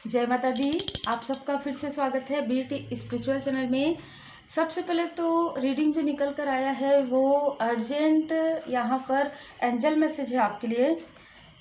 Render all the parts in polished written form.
जय माता दी। आप सबका फिर से स्वागत है बीट स्पिरिचुअल चैनल में। सबसे पहले तो रीडिंग जो निकल कर आया है वो अर्जेंट यहाँ पर एंजल मैसेज है आपके लिए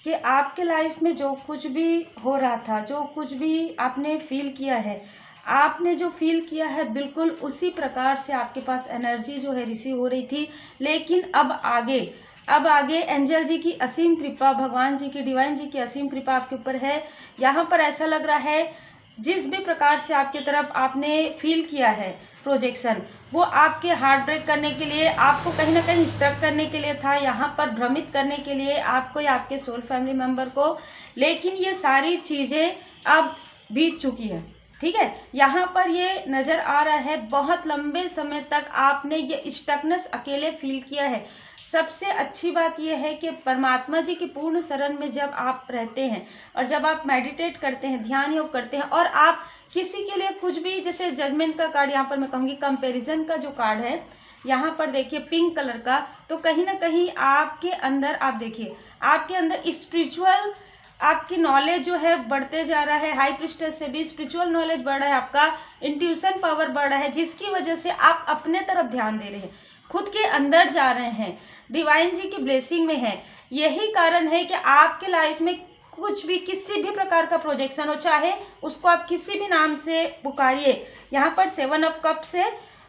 कि आपके लाइफ में जो कुछ भी हो रहा था, जो कुछ भी आपने फील किया है, आपने जो फील किया है बिल्कुल उसी प्रकार से आपके पास एनर्जी जो है रिसीव हो रही थी। लेकिन अब आगे एंजल जी की असीम कृपा, भगवान जी की, डिवाइन जी की असीम कृपा आपके ऊपर है। यहाँ पर ऐसा लग रहा है जिस भी प्रकार से आपकी तरफ आपने फील किया है प्रोजेक्शन, वो आपके हार्ट ब्रेक करने के लिए, आपको कहीं ना कहीं स्टक करने के लिए था, यहाँ पर भ्रमित करने के लिए आपको या आपके सोल फैमिली मेंबर को। लेकिन ये सारी चीज़ें अब बीत चुकी है, ठीक है। यहाँ पर ये नज़र आ रहा है बहुत लंबे समय तक आपने ये स्टकनेस अकेले फील किया है। सबसे अच्छी बात यह है कि परमात्मा जी की पूर्ण शरण में जब आप रहते हैं और जब आप मेडिटेट करते हैं, ध्यान योग करते हैं और आप किसी के लिए कुछ भी, जैसे जजमेंट का कार्ड, यहाँ पर मैं कहूँगी कंपैरिजन का जो कार्ड है यहाँ पर देखिए पिंक कलर का, तो कहीं ना कहीं आपके अंदर, आप देखिए आपके अंदर स्पिरिचुअल आपकी नॉलेज जो है बढ़ते जा रहा है। हाई प्रिस्टेस से भी स्पिरिचुअल नॉलेज बढ़ रहा है, आपका इंट्यूशन पावर बढ़ रहा है, जिसकी वजह से आप अपने तरफ ध्यान दे रहे हैं, खुद के अंदर जा रहे हैं, डिवाइन जी की ब्लेसिंग में है। यही कारण है कि आपके लाइफ में कुछ भी, किसी भी प्रकार का प्रोजेक्शन हो, चाहे उसको आप किसी भी नाम से पुकारिए। यहाँ पर 7 ऑफ कप से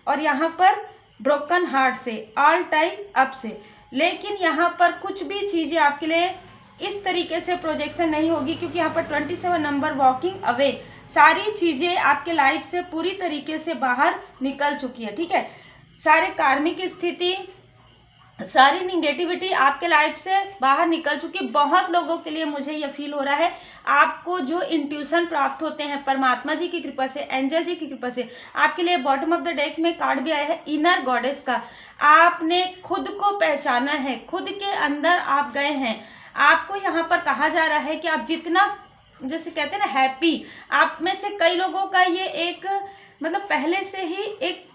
और यहाँ पर ब्रोकन हार्ट से, ऑल टाइम अप से। लेकिन यहाँ पर कुछ भी चीज़ें आपके लिए इस तरीके से प्रोजेक्शन नहीं होगी, क्योंकि यहाँ पर 27 नंबर वॉकिंग अवे, सारी चीज़ें आपके लाइफ से पूरी तरीके से बाहर निकल चुकी है, ठीक है। सारे कार्मिक स्थिति, सारी निगेटिविटी आपके लाइफ से बाहर निकल चुकी। बहुत लोगों के लिए मुझे ये फील हो रहा है, आपको जो इंट्यूशन प्राप्त होते हैं परमात्मा जी की कृपा से, एंजल जी की कृपा से, आपके लिए बॉटम ऑफ द डेक में कार्ड भी आया है इनर गॉडेस का। आपने खुद को पहचाना है, खुद के अंदर आप गए हैं। आपको यहाँ पर कहा जा रहा है कि आप जितना, जैसे कहते हैं ना हैप्पी, आप में से कई लोगों का ये एक मतलब पहले से ही एक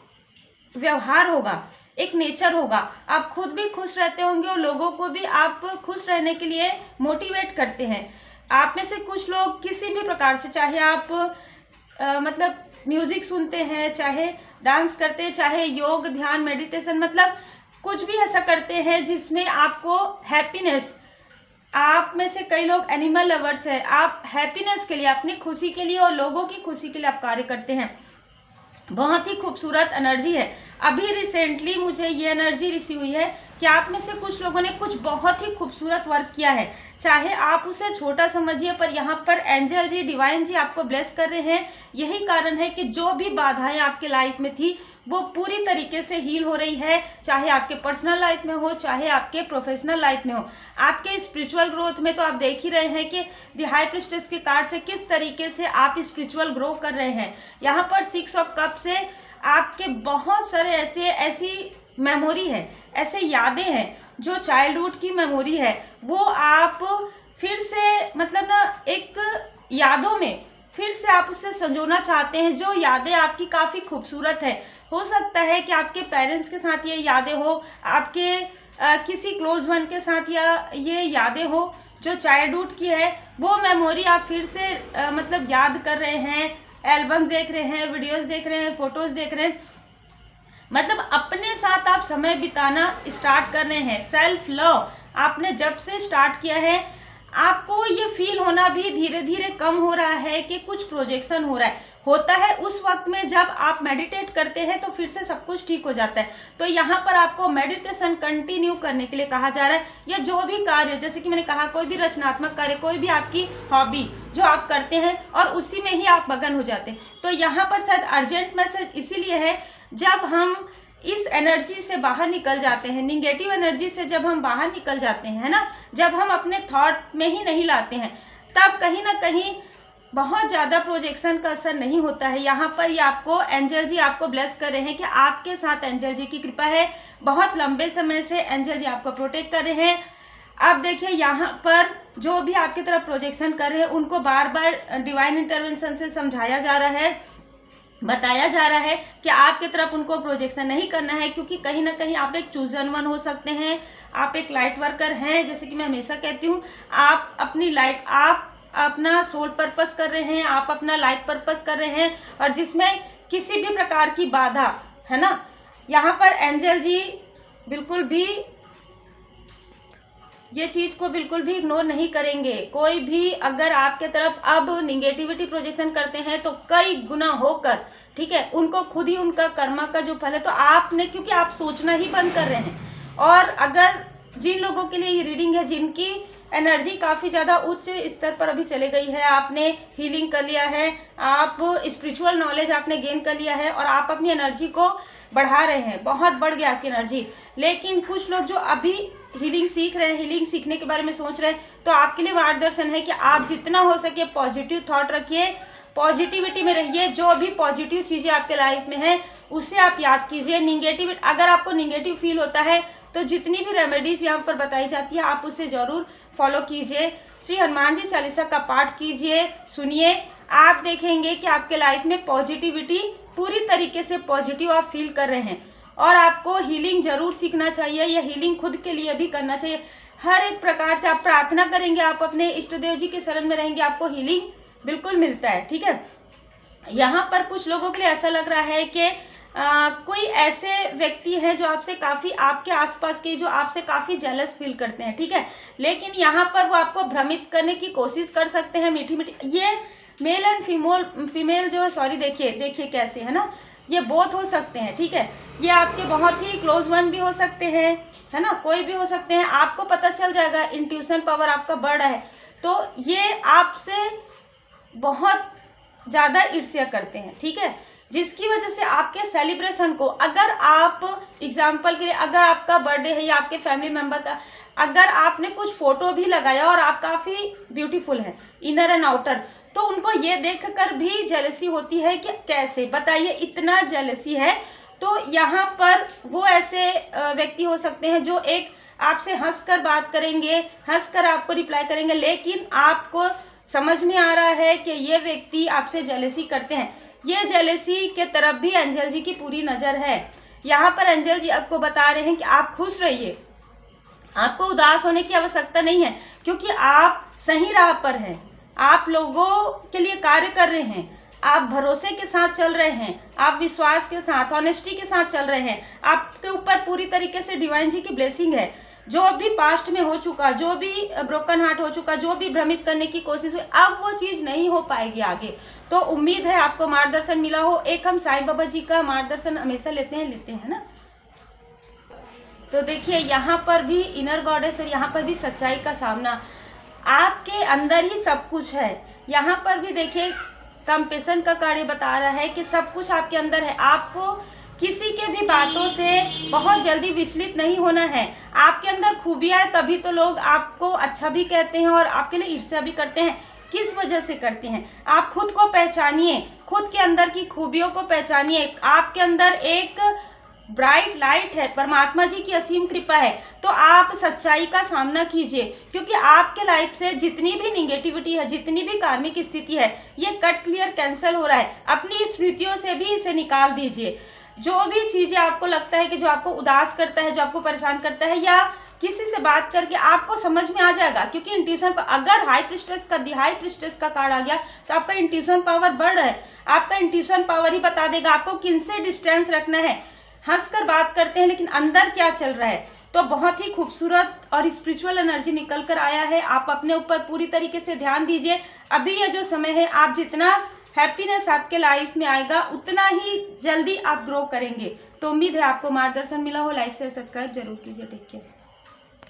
व्यवहार होगा, एक नेचर होगा। आप खुद भी खुश रहते होंगे और लोगों को भी आप खुश रहने के लिए मोटिवेट करते हैं। आप में से कुछ लोग किसी भी प्रकार से, चाहे आप मतलब म्यूजिक सुनते हैं, चाहे डांस करते हैं, चाहे योग, ध्यान, मेडिटेशन, मतलब कुछ भी ऐसा करते हैं जिसमें आपको हैप्पीनेस, आप में से कई लोग एनिमल लवर्स है, आप हैप्पीनेस के लिए, अपनी खुशी के लिए और लोगों की खुशी के लिए आप कार्य करते हैं। बहुत ही खूबसूरत एनर्जी है। अभी रिसेंटली मुझे ये एनर्जी रिसीव हुई है कि आप में से कुछ लोगों ने कुछ बहुत ही खूबसूरत वर्क किया है, चाहे आप उसे छोटा समझिए, पर यहाँ पर एंजल जी, डिवाइन जी आपको ब्लेस कर रहे हैं। यही कारण है कि जो भी बाधाएं आपके लाइफ में थी वो पूरी तरीके से हील हो रही है, चाहे आपके पर्सनल लाइफ में हो, चाहे आपके प्रोफेशनल लाइफ में हो। आपके स्पिरिचुअल ग्रोथ में तो आप देख ही रहे हैं कि द हाई प्रिस्टेस के कार्ड से किस तरीके से आप स्पिरिचुअल ग्रो कर रहे हैं। यहाँ पर 6 ऑफ कप से आपके बहुत सारे ऐसी मेमोरी है, ऐसे यादें हैं, जो चाइल्डहुड की मेमोरी है, वो आप फिर से मतलब ना एक यादों में फिर से आप उसे संजोना चाहते हैं, जो यादें आपकी काफ़ी खूबसूरत है। हो सकता है कि आपके पेरेंट्स के साथ ये यादें हो, आपके किसी क्लोज वन के साथ या ये यादें हो जो चाइल्डहुड की है, वो मेमोरी आप फिर से मतलब याद कर रहे हैं, एल्बम्स देख रहे हैं, वीडियोस देख रहे हैं, फोटोज देख रहे हैं, मतलब अपने साथ आप समय बिताना स्टार्ट कर रहे हैं। सेल्फ लव आपने जब से स्टार्ट किया है, आपको ये फील होना भी धीरे धीरे कम हो रहा है कि कुछ प्रोजेक्शन हो रहा है। होता है उस वक्त में जब आप मेडिटेट करते हैं तो फिर से सब कुछ ठीक हो जाता है। तो यहाँ पर आपको मेडिटेशन कंटिन्यू करने के लिए कहा जा रहा है, या जो भी कार्य, जैसे कि मैंने कहा, कोई भी रचनात्मक कार्य, कोई भी आपकी हॉबी जो आप करते हैं और उसी में ही आप मगन हो जाते हैं। तो यहाँ पर शायद अर्जेंट मैसेज इसीलिए है, जब हम इस एनर्जी से बाहर निकल जाते हैं, निगेटिव एनर्जी से जब हम बाहर निकल जाते हैं, है ना, जब हम अपने थॉट में ही नहीं लाते हैं, तब कहीं ना कहीं बहुत ज़्यादा प्रोजेक्शन का असर नहीं होता है। यहाँ पर ये आपको एंजल जी आपको ब्लेस कर रहे हैं कि आपके साथ एंजल जी की कृपा है। बहुत लंबे समय से एंजल जी आपको प्रोटेक्ट कर रहे हैं। अब देखिए यहाँ पर जो भी आपकी तरफ प्रोजेक्शन कर रहे हैं उनको बार बार डिवाइन इंटरवेंशन से समझाया जा रहा है, बताया जा रहा है कि आपकी तरफ उनको प्रोजेक्शन नहीं करना है, क्योंकि कहीं ना कहीं आप एक चूजन वन हो सकते हैं, आप एक लाइट वर्कर हैं। जैसे कि मैं हमेशा कहती हूँ, आप अपनी लाइट, आप अपना सोल पर्पस कर रहे हैं, आप अपना लाइफ पर्पस कर रहे हैं, और जिसमें किसी भी प्रकार की बाधा है ना, यहाँ पर एंजल जी बिल्कुल भी ये चीज़ को बिल्कुल भी इग्नोर नहीं करेंगे। कोई भी अगर आपके तरफ अब निगेटिविटी प्रोजेक्शन करते हैं तो कई गुना होकर, ठीक है, उनको खुद ही उनका कर्मा का जो फल है, तो आपने, क्योंकि आप सोचना ही बंद कर रहे हैं। और अगर जिन लोगों के लिए ये रीडिंग है, जिनकी एनर्जी काफ़ी ज़्यादा उच्च स्तर पर अभी चले गई है, आपने हीलिंग कर लिया है, आप स्पिरिचुअल नॉलेज आपने गेन कर लिया है और आप अपनी एनर्जी को बढ़ा रहे हैं, बहुत बढ़ गया आपकी एनर्जी। लेकिन कुछ लोग जो अभी हीलिंग सीख रहे हैं, हीलिंग सीखने के बारे में सोच रहे हैं, तो आपके लिए मार्गदर्शन है कि आप जितना हो सके पॉजिटिव थॉट रखिए, पॉजिटिविटी में रहिए। जो भी पॉजिटिव चीज़ें आपके लाइफ में है उसे आप याद कीजिए। निगेटिव, अगर आपको निगेटिव फील होता है तो जितनी भी रेमेडीज यहाँ पर बताई जाती है आप उसे जरूर फॉलो कीजिए। श्री हनुमान जी चालीसा का पाठ कीजिए, सुनिए, आप देखेंगे कि आपके लाइफ में पॉजिटिविटी, पूरी तरीके से पॉजिटिव आप फील कर रहे हैं। और आपको हीलिंग जरूर सीखना चाहिए, यह हीलिंग खुद के लिए भी करना चाहिए। हर एक प्रकार से आप प्रार्थना करेंगे, आप अपने इष्ट देव जी के शरण में रहेंगे, आपको हीलिंग बिल्कुल मिलता है, ठीक है। यहाँ पर कुछ लोगों के लिए ऐसा लग रहा है कि कोई ऐसे व्यक्ति हैं जो आपसे काफ़ी, आपके आसपास के, जो आपसे काफ़ी जेलस फील करते हैं, ठीक है। लेकिन यहाँ पर वो आपको भ्रमित करने की कोशिश कर सकते हैं, मीठी मीठी। ये मेल एंड फीमेल जो है, सॉरी, देखिए कैसे है ना, ये बोथ हो सकते हैं, ठीक है। ये आपके बहुत ही क्लोज वन भी हो सकते हैं, है ना, कोई भी हो सकते हैं। आपको पता चल जाएगा, इंट्यूशन पावर आपका बढ़ रहा है, तो ये आपसे बहुत ज़्यादा ईर्ष्या करते हैं, ठीक है, जिसकी वजह से आपके सेलिब्रेशन को, अगर आप एग्जाम्पल के लिए, अगर आपका बर्थडे है या आपके फैमिली मेम्बर का, अगर आपने कुछ फोटो भी लगाया और आप काफ़ी ब्यूटीफुल हैं इनर एंड आउटर, तो उनको ये देखकर भी जेलसी होती है कि कैसे, बताइए, इतना जेलसी है। तो यहाँ पर वो ऐसे व्यक्ति हो सकते हैं जो एक आपसे हंसकर बात करेंगे, हंसकर आपको रिप्लाई करेंगे, लेकिन आपको समझ में आ रहा है कि ये व्यक्ति आपसे जेलसी करते हैं। ये जेलसी के तरफ भी एंजल जी की पूरी नज़र है। यहाँ पर एंजल जी आपको बता रहे हैं कि आप खुश रहिए, आपको उदास होने की आवश्यकता नहीं है, क्योंकि आप सही राह पर हैं, आप लोगों के लिए कार्य कर रहे हैं, आप भरोसे के साथ चल रहे हैं, आप विश्वास के साथ, ऑनेस्टी के साथ चल रहे हैं, आपके ऊपर पूरी तरीके से डिवाइन जी की ब्लेसिंग है। जो भी पास्ट में हो चुका, जो भी ब्रोकन हार्ट हो चुका, जो भी भ्रमित करने की कोशिश हुई, अब वो चीज़ नहीं हो पाएगी आगे। तो उम्मीद है आपको मार्गदर्शन मिला हो। एक हम साईं बाबा जी का मार्गदर्शन हमेशा लेते हैं ना। तो देखिए, यहाँ पर भी इनर गॉडेस और यहाँ पर भी सच्चाई का सामना, आपके अंदर ही सब कुछ है। यहाँ पर भी देखिए, कंपेशन का कार्य बता रहा है कि सब कुछ आपके अंदर है। आपको किसी के भी बातों से बहुत जल्दी विचलित नहीं होना है। आपके अंदर खूबियाँ है, तभी तो लोग आपको अच्छा भी कहते हैं और आपके लिए ईर्ष्या भी करते हैं। किस वजह से करते हैं? आप खुद को पहचानिए, खुद के अंदर की खूबियों को पहचानिए। आपके अंदर एक ब्राइट लाइट है, परमात्मा जी की असीम कृपा है। तो आप सच्चाई का सामना कीजिए, क्योंकि आपके लाइफ से जितनी भी निगेटिविटी है, जितनी भी कार्मिक स्थिति है, ये कट क्लियर कैंसिल हो रहा है। अपनी स्मृतियों से भी इसे निकाल दीजिए। जो भी चीज़ें आपको लगता है कि जो आपको उदास करता है, जो आपको परेशान करता है, या किसी से बात करके आपको समझ में आ जाएगा, क्योंकि इंट्यूशन, अगर हाई प्रिस्टेस का कार्ड आ गया तो आपका इंट्यूशन पावर बढ़ रहा है। आपका इंट्यूशन पावर ही बता देगा आपको किनसे डिस्टेंस रखना है। हंसकर बात करते हैं, लेकिन अंदर क्या चल रहा है। तो बहुत ही खूबसूरत और स्पिरिचुअल एनर्जी निकल कर आया है। आप अपने ऊपर पूरी तरीके से ध्यान दीजिए। अभी ये जो समय है, आप जितना हैप्पीनेस आपके लाइफ में आएगा, उतना ही जल्दी आप ग्रो करेंगे। तो उम्मीद है आपको मार्गदर्शन मिला हो। लाइक शेयर सब्सक्राइब जरूर कीजिए। Take care.